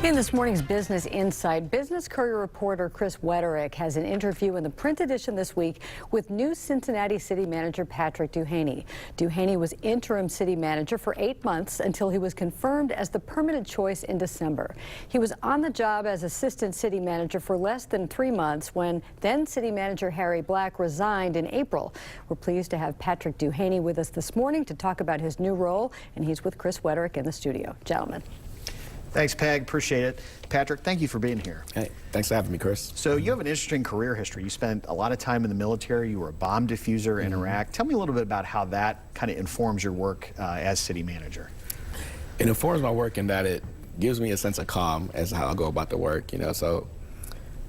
In this morning's Business Insight, Business Courier reporter Chris Wetterick has an interview in the print edition this week with new Cincinnati City Manager Patrick Duhaney. Duhaney was interim city manager for 8 months until he was confirmed as the permanent choice in December. He was on the job as assistant city manager for less than 3 months when then city manager Harry Black resigned in April. We're pleased to have Patrick Duhaney with us this morning to talk about his new role, and he's with Chris Wetterick in the studio. Gentlemen. Thanks, Peg. Appreciate it. Patrick, thank you for being here. Hey, thanks for having me, Chris. So you have an interesting career history. You spent a lot of time in the military. You were a bomb diffuser in Iraq. Tell me a little bit about how that kind of informs your work as city manager. It informs my work in that it gives me a sense of calm as to how I go about the work, so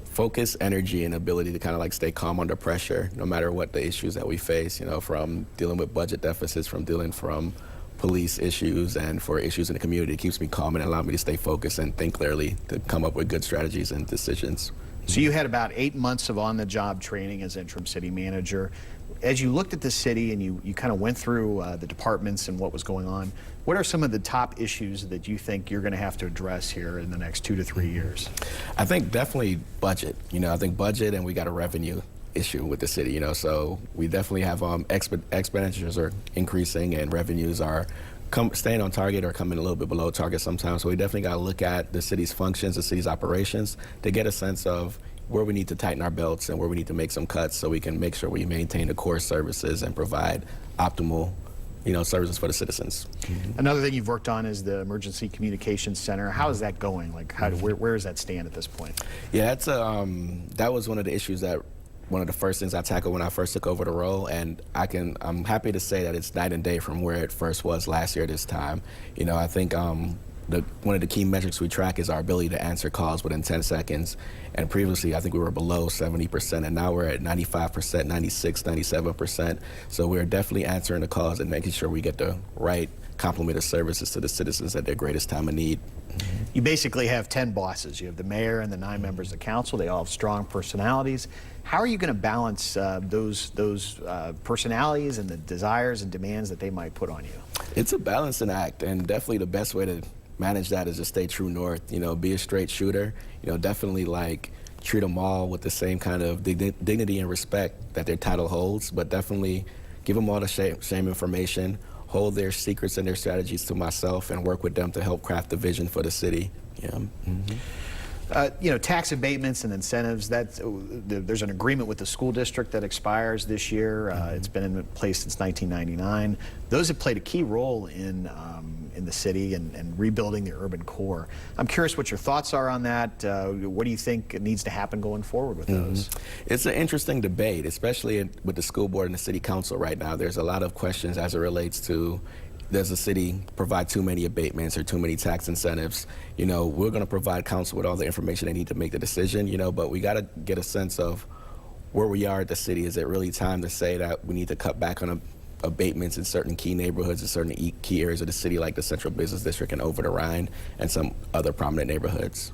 focus, energy, and ability to kind of like stay calm under pressure, no matter what the issues that we face, from dealing with budget deficits, from police issues, and for issues in the community. It keeps me calm and allows me to stay focused and think clearly to come up with good strategies and decisions. So you had about 8 months of on-the-job training as interim city manager. As you looked at the city and you kind of went through the departments and what was going on, what are some of the top issues that you think you're going to have to address here in the next 2 to 3 years? I think definitely budget. I think budget, and we got a revenue issue with the city, so we definitely have expenditures are increasing and revenues are staying on target or coming a little bit below target sometimes. So we definitely got to look at the city's functions, the city's operations, to get a sense of where we need to tighten our belts and where we need to make some cuts so we can make sure we maintain the core services and provide optimal services for the citizens. Another thing you've worked on is the Emergency Communications Center. How is that going? Like, where does that stand at this point? Yeah, that was one of the issues one of the first things I tackled when I first took over the role, and I'm happy to say that it's night and day from where it first was last year this time. I think one of the key metrics we track is our ability to answer calls within 10 seconds. And previously, I think we were below 70%, and now we're at 95%, 96, 97%. So we're definitely answering the calls and making sure we get the right complement of services to the citizens at their greatest time of need. You basically have 10 bosses. You have the mayor and the 9 members of council. They all have strong personalities. How are you going to balance those personalities and the desires and demands that they might put on you? It's a balancing act, and definitely the best way to manage that is to stay true north. Be a straight shooter. Definitely treat them all with the same kind of dignity and respect that their title holds, but definitely give them all the same information, hold their secrets and their strategies to myself, and work with them to help craft the vision for the city. Tax abatements and incentives, there's an agreement with the school district that expires this year. It's been in place since 1999. Those have played a key role in the city and rebuilding the urban core. I'm curious what your thoughts are on that. What do you think needs to happen going forward with those? It's an interesting debate, especially with the school board and the city council right now. There's a lot of questions as it relates to, does the city provide too many abatements or too many tax incentives? We're going to provide council with all the information they need to make the decision, but we got to get a sense of where we are at the city. Is it really time to say that we need to cut back on abatements in certain key neighborhoods and certain key areas of the city, like the Central Business District and over the Rhine and some other prominent neighborhoods?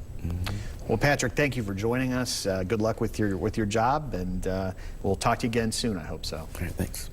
Well, Patrick, thank you for joining us. Good luck with your job, and we'll talk to you again soon, I hope so. All right, thanks.